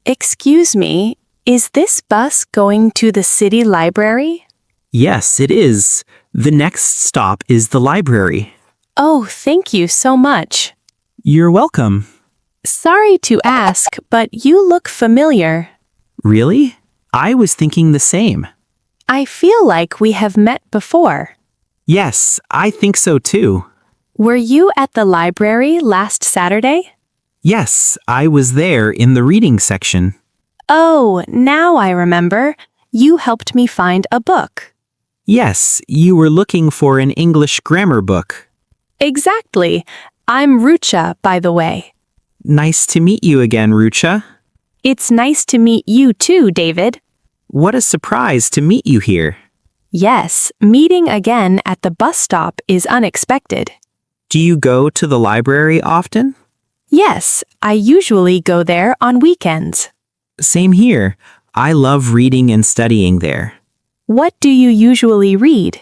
Excuse me, is this bus going to the city library? Yes, it is. The next stop is the library. Oh, thank you so much. You're welcome. Sorry to ask, but you look familiar. Really? I was thinking the same. I feel like we have met before. Yes, I think so too. Were you at the library last Saturday? Yes, I was there in the reading section. Oh, now I remember. You helped me find a book. Yes, you were looking for an English grammar book. Exactly. I'm Rucha, by the way. Nice to meet you again, Rucha. It's nice to meet you too, David. What a surprise to meet you here. Yes, meeting again at the bus stop is unexpected. Do you go to the library often? Yes, I usually go there on weekends. Same here. I love reading and studying there. What do you usually read?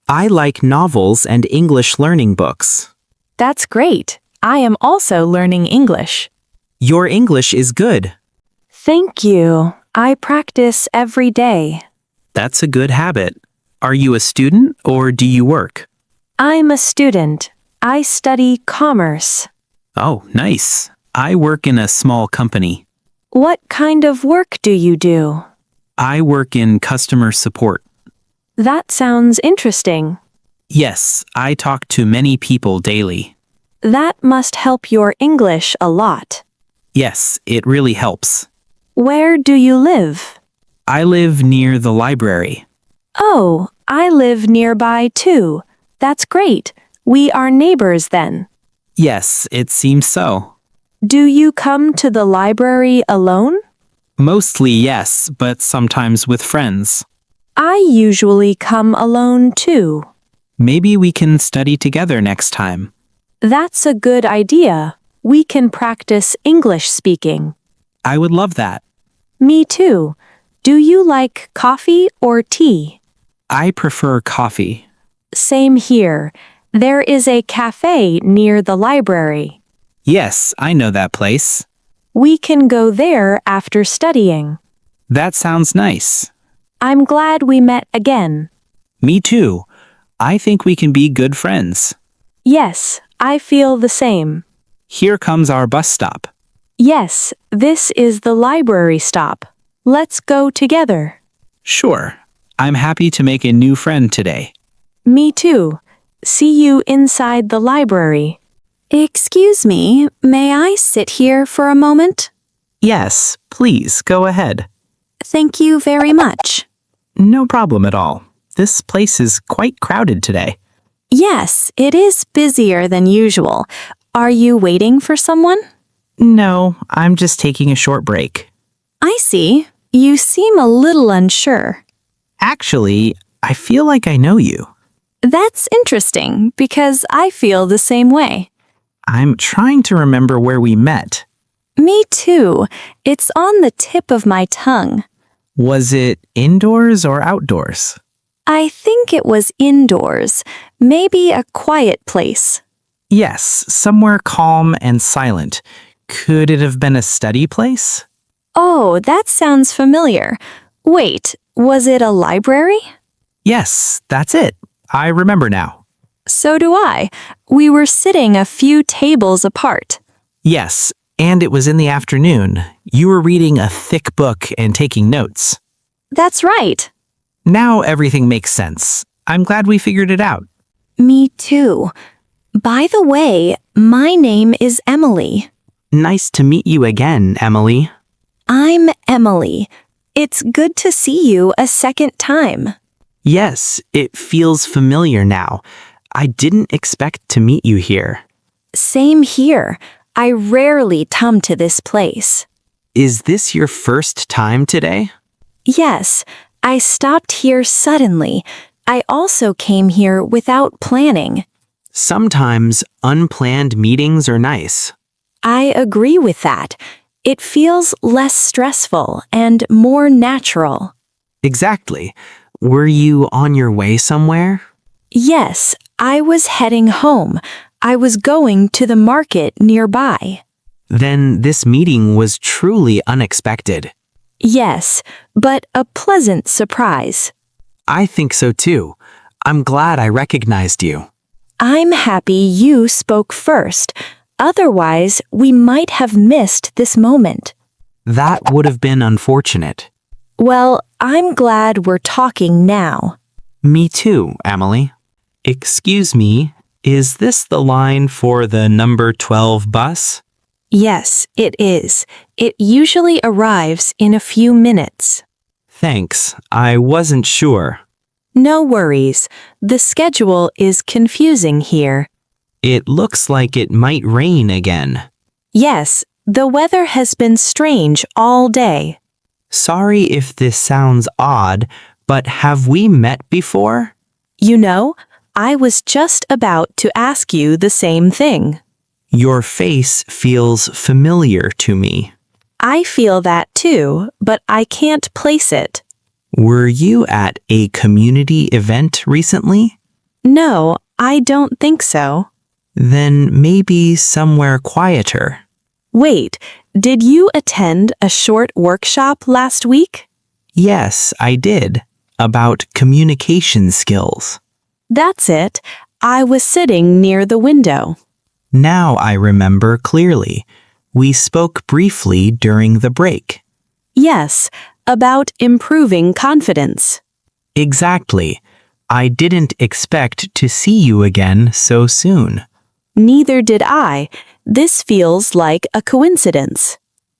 I like novels and English learning books. That's great. I am also learning English. Your English is good. Thank you. I practice every day. That's a good habit. Are you a student or do you work? I'm a student. I study commerce. Oh, nice. I work in a small company. What kind of work do you do? I work in customer support. That sounds interesting. Yes, I talk to many people daily. That must help your English a lot. Yes, it really helps. Where do you live? I live near the library. Oh, I live nearby too. That's great. We are neighbors then. Yes, it seems so. Do you come to the library alone? Mostly yes, but sometimes with friends. I usually come alone too. Maybe we can study together next time. That's a good idea. We can practice English speaking. I would love that. Me too. Do you like coffee or tea? I prefer coffee. Same here. There is a cafe near the library. Yes, I know that place. We can go there after studying. That sounds nice. I'm glad we met again. Me too. I think we can be good friends. Yes, I feel the same. Here comes our bus stop. Yes, this is the library stop. Let's go together. Sure. I'm happy to make a new friend today. Me too. See you inside the library. Excuse me, may I sit here for a moment? Yes, please go ahead. Thank you very much. No problem at all. This place is quite crowded today. Yes, it is busier than usual. Are you waiting for someone? No, I'm just taking a short break. I see. You seem a little unsure. Actually, I feel like I know you. That's interesting because I feel the same way. I'm trying to remember where we met. Me too. It's on the tip of my tongue. Was it indoors or outdoors? I think it was indoors, maybe a quiet place. Yes, somewhere calm and silent. Could it have been a study place? Oh, that sounds familiar. Wait, was it a library? Yes, that's it. I remember now. So do I. We were sitting a few tables apart. Yes, and it was in the afternoon. You were reading a thick book and taking notes. That's right. Now everything makes sense. I'm glad we figured it out. Me too. By the way, my name is Emily. Nice to meet you again, Emily. I'm Emily. It's good to see you a second time. Yes, it feels familiar now. I didn't expect to meet you here. Same here. I rarely come to this place. Is this your first time today? Yes, I stopped here suddenly. I also came here without planning. Sometimes unplanned meetings are nice. I agree with that. It feels less stressful and more natural. Exactly. Were you on your way somewhere? Yes, I was heading home. I was going to the market nearby. Then this meeting was truly unexpected. Yes, but a pleasant surprise. I think so too. I'm glad I recognized you. I'm happy you spoke first. Otherwise, we might have missed this moment. That would have been unfortunate. Well, I'm glad we're talking now. Me too, Emily. Excuse me, is this the line for the number 12 bus? Yes, it is. It usually arrives in a few minutes. Thanks, I wasn't sure. No worries. The schedule is confusing here. It looks like it might rain again. Yes, the weather has been strange all day. Sorry if this sounds odd, but have we met before? You know, I was just about to ask you the same thing. Your face feels familiar to me. I feel that too, but I can't place it. Were you at a community event recently? No, I don't think so. Then maybe somewhere quieter. Wait, did you attend a short workshop last week? Yes, I did. About communication skills. That's it. I was sitting near the window. Now I remember clearly. We spoke briefly during the break. Yes, about improving confidence. Exactly. I didn't expect to see you again so soon. Neither did I. This feels like a coincidence.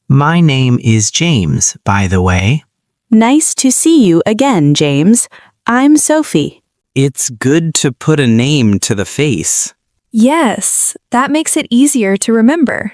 My name is James, by the way. Nice to see you again, James. I'm Sophie. It's good to put a name to the face. Yes, that makes it easier to remember.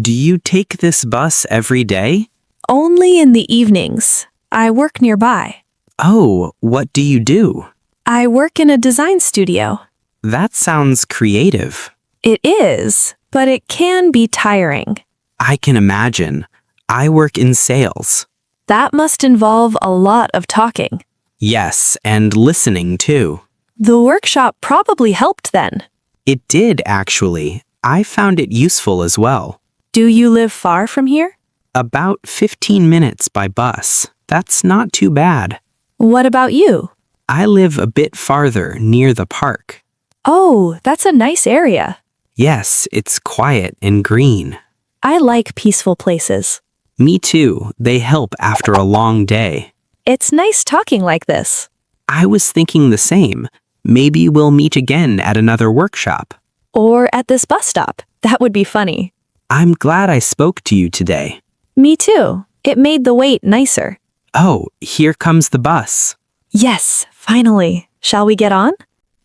Do you take this bus every day? Only in the evenings. I work nearby. Oh, what do you do? I work in a design studio. That sounds creative. It is, but it can be tiring. I can imagine. I work in sales. That must involve a lot of talking. Yes, and listening too. The workshop probably helped then. It did, actually. I found it useful as well. Do you live far from here? About 15 minutes by bus. That's not too bad. What about you? I live a bit farther, near the park. Oh, that's a nice area. Yes, it's quiet and green. I like peaceful places. Me too. They help after a long day. It's nice talking like this. I was thinking the same. Maybe we'll meet again at another workshop. Or at this bus stop. That would be funny. I'm glad I spoke to you today. Me too. It made the wait nicer. Oh, here comes the bus. Yes, finally. Shall we get on?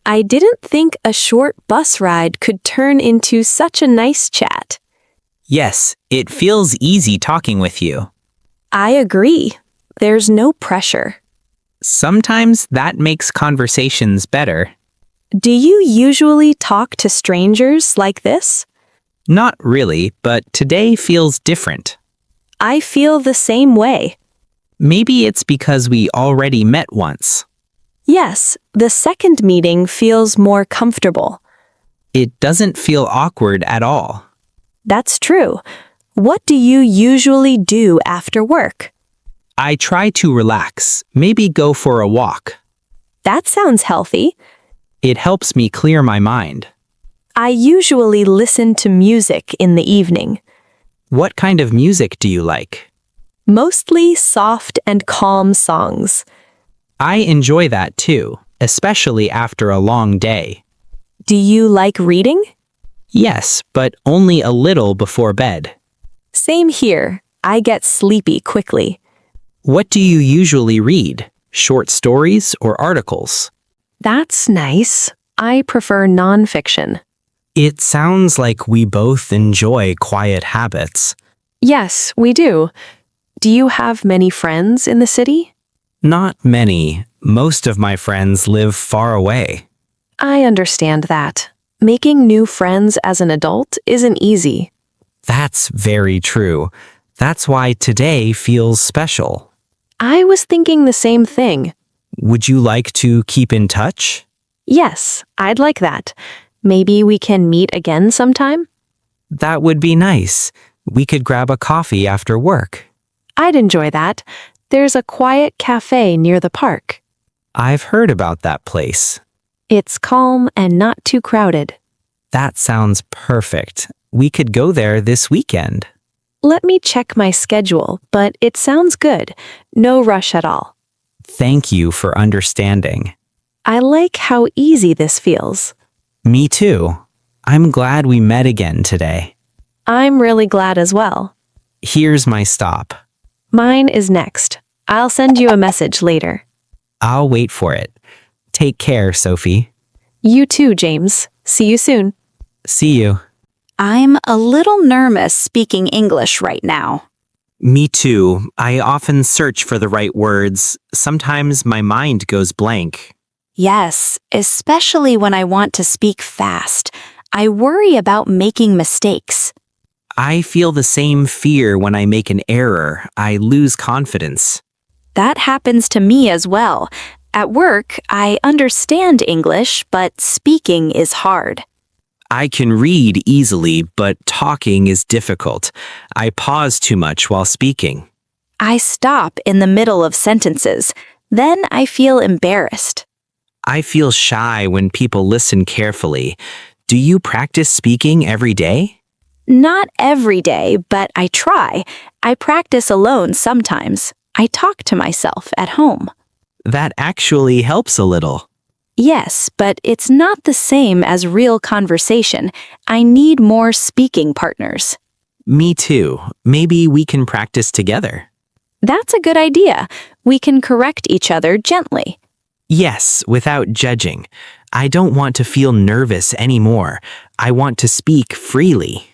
I didn't think a short bus ride could turn into such a nice chat. Yes, it feels easy talking with you. I agree. There's no pressure. Sometimes that makes conversations better. Do you usually talk to strangers like this? Not really, but today feels different. I feel the same way. Maybe it's because we already met once. Yes, the second meeting feels more comfortable. It doesn't feel awkward at all. That's true. What do you usually do after work? I try to relax, maybe go for a walk. That sounds healthy. It helps me clear my mind. I usually listen to music in the evening. What kind of music do you like? Mostly soft and calm songs. I enjoy that too, especially after a long day. Do you like reading? Yes, but only a little before bed. Same here. I get sleepy quickly. What do you usually read? Short stories or articles? That's nice. I prefer nonfiction. It sounds like we both enjoy quiet habits. Yes, we do. Do you have many friends in the city? Not many. Most of my friends live far away. I understand that. Making new friends as an adult isn't easy. That's very true. That's why today feels special. I was thinking the same thing. Would you like to keep in touch? Yes, I'd like that. Maybe we can meet again sometime? That would be nice. We could grab a coffee after work. I'd enjoy that. There's a quiet cafe near the park. I've heard about that place. It's calm and not too crowded. That sounds perfect. We could go there this weekend. Let me check my schedule, but it sounds good. No rush at all. Thank you for understanding. I like how easy this feels. Me too. I'm glad we met again today. I'm really glad as well. Here's my stop. Mine is next. I'll send you a message later. I'll wait for it. Take care, Sophie. You too, James. See you soon. See you. I'm a little nervous speaking English right now. Me too. I often search for the right words. Sometimes my mind goes blank. Yes, especially when I want to speak fast. I worry about making mistakes. I feel the same fear when I make an error. I lose confidence. That happens to me as well. At work, I understand English, but speaking is hard. I can read easily, but talking is difficult. I pause too much while speaking. I stop in the middle of sentences. Then I feel embarrassed. I feel shy when people listen carefully. Do you practice speaking every day? Not every day, but I try. I practice alone sometimes. I talk to myself at home. That actually helps a little. Yes, but it's not the same as real conversation. I need more speaking partners. Me too. Maybe we can practice together. That's a good idea. We can correct each other gently. Yes, without judging. I don't want to feel nervous anymore. I want to speak freely.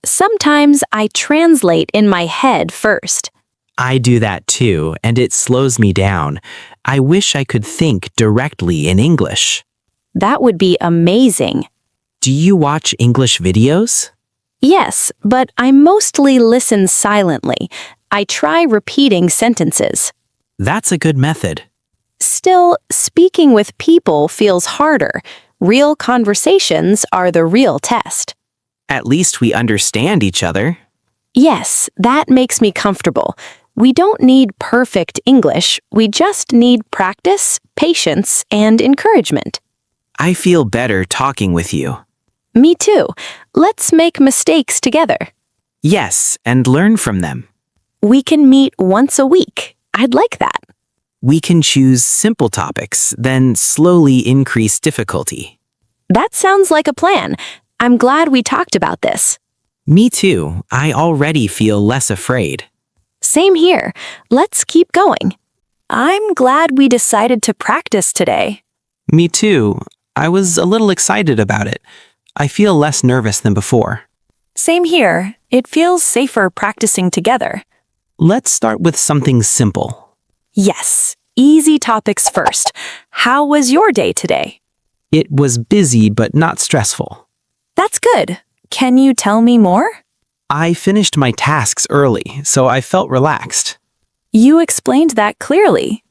Sometimes I translate in my head first. I do that too, and it slows me down. I wish I could think directly in English. That would be amazing. Do you watch English videos? Yes, but I mostly listen silently. I try repeating sentences. That's a good method. Still, speaking with people feels harder. Real conversations are the real test. At least we understand each other. Yes, that makes me comfortable. We don't need perfect English. We just need practice, patience, and encouragement. I feel better talking with you. Me too. Let's make mistakes together. Yes, and learn from them. We can meet once a week. I'd like that. We can choose simple topics, then slowly increase difficulty. That sounds like a plan. I'm glad we talked about this. Me too. I already feel less afraid. Same here. Let's keep going. I'm glad we decided to practice today. Me too. I was a little excited about it. I feel less nervous than before. Same here. It feels safer practicing together. Let's start with something simple. Yes, easy topics first. How was your day today? It was busy but not stressful. That's good. Can you tell me more? I finished my tasks early, so I felt relaxed. You explained that clearly.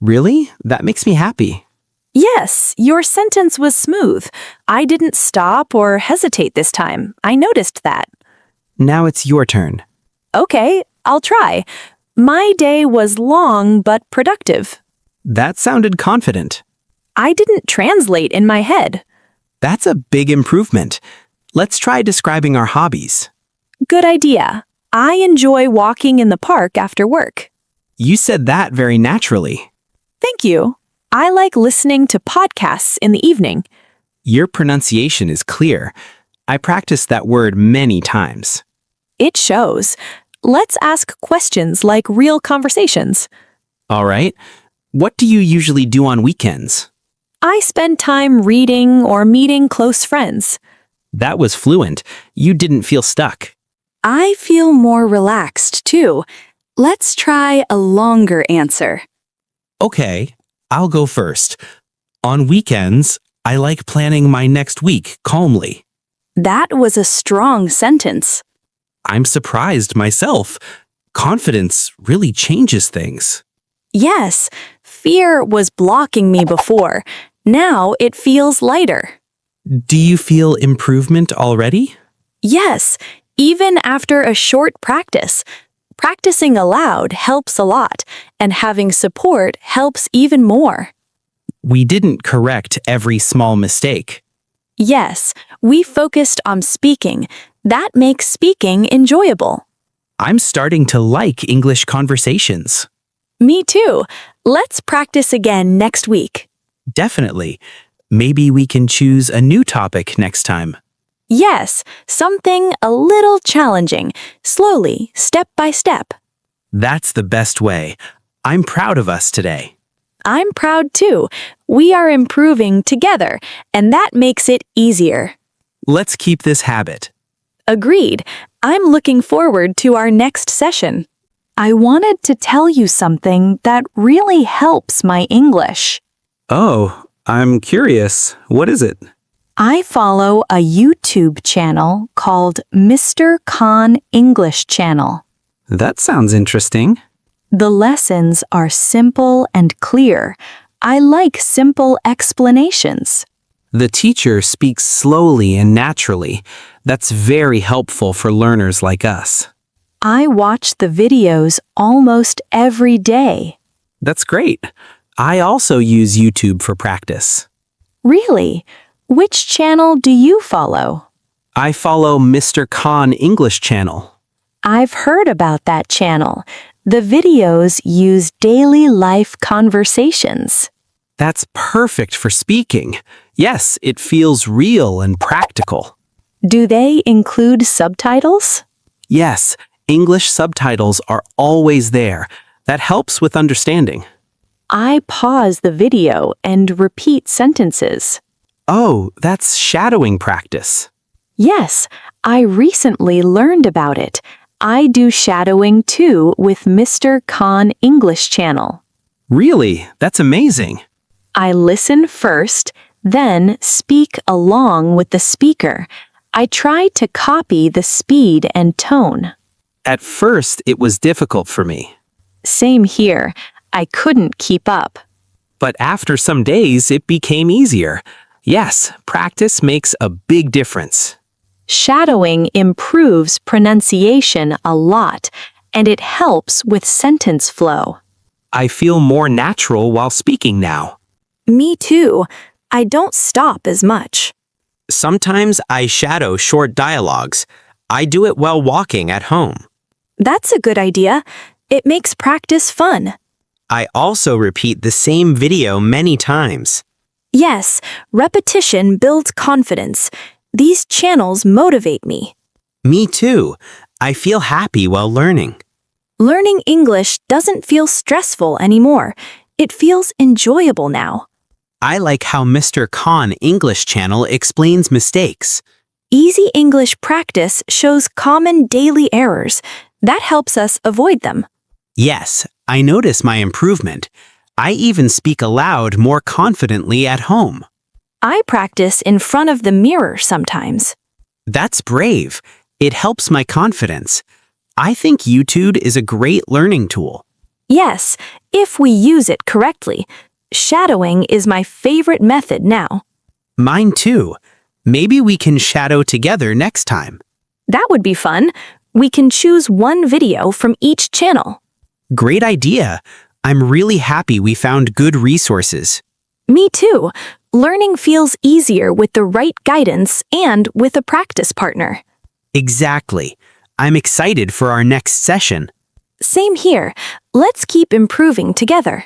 Really? That makes me happy. Yes, your sentence was smooth. I didn't stop or hesitate this time. I noticed that. Now it's your turn. Okay, I'll try. My day was long but productive. That sounded confident. I didn't translate in my head. That's a big improvement. Let's try describing our hobbies. Good idea. I enjoy walking in the park after work. You said that very naturally. Thank you. I like listening to podcasts in the evening. Your pronunciation is clear. I practiced that word many times. It shows. Let's ask questions like real conversations. All right. What do you usually do on weekends? I spend time reading or meeting close friends. That was fluent. You didn't feel stuck. I feel more relaxed too. Let's try a longer answer. Okay, I'll go first. On weekends, I like planning my next week calmly. That was a strong sentence. I'm surprised myself. Confidence really changes things. Yes, fear was blocking me before. Now it feels lighter. Do you feel improvement already? Yes, even after a short practice. Practicing aloud helps a lot, and having support helps even more. We didn't correct every small mistake. Yes, we focused on speaking. That makes speaking enjoyable. I'm starting to like English conversations. Me too. Let's practice again next week. Definitely. Maybe we can choose a new topic next time. Yes, something a little challenging, slowly, step by step. That's the best way. I'm proud of us today. I'm proud too. We are improving together, and that makes it easier. Let's keep this habit. Agreed. I'm looking forward to our next session. I wanted to tell you something that really helps my English. Oh, I'm curious. What is it? I follow a YouTube channel called Mr. Khan English Channel. That sounds interesting. The lessons are simple and clear. I like simple explanations. The teacher speaks slowly and naturally. That's very helpful for learners like us. I watch the videos almost every day. That's great. I also use YouTube for practice. Really? Which channel do you follow? I follow Mr. Khan English Channel. I've heard about that channel. The videos use daily life conversations. That's perfect for speaking. Yes, it feels real and practical. Do they include subtitles? Yes, English subtitles are always there. That helps with understanding. I pause the video and repeat sentences. Oh, that's shadowing practice. Yes, I recently learned about it. I do shadowing too with Mr. Khan English Channel. Really? That's amazing. I listen first, then speak along with the speaker. I try to copy the speed and tone. At first, it was difficult for me. Same here. I couldn't keep up. But after some days, it became easier. Yes, practice makes a big difference. Shadowing improves pronunciation a lot, and it helps with sentence flow. I feel more natural while speaking now. Me too. I don't stop as much. Sometimes I shadow short dialogues. I do it while walking at home. That's a good idea. It makes practice fun. I also repeat the same video many times. Yes, repetition builds confidence. These channels motivate me. Me too. I feel happy while learning. Learning English doesn't feel stressful anymore. It feels enjoyable now. I like how Mr. Khan English Channel explains mistakes. Easy English practice shows common daily errors. That helps us avoid them. Yes, I notice my improvement. I even speak aloud more confidently at home. I practice in front of the mirror sometimes. That's brave. It helps my confidence. I think YouTube is a great learning tool. Yes, if we use it correctly. Shadowing is my favorite method now. Mine too. Maybe we can shadow together next time. That would be fun. We can choose one video from each channel. Great idea. I'm really happy we found good resources. Me too. Learning feels easier with the right guidance and with a practice partner. Exactly. I'm excited for our next session. Same here. Let's keep improving together.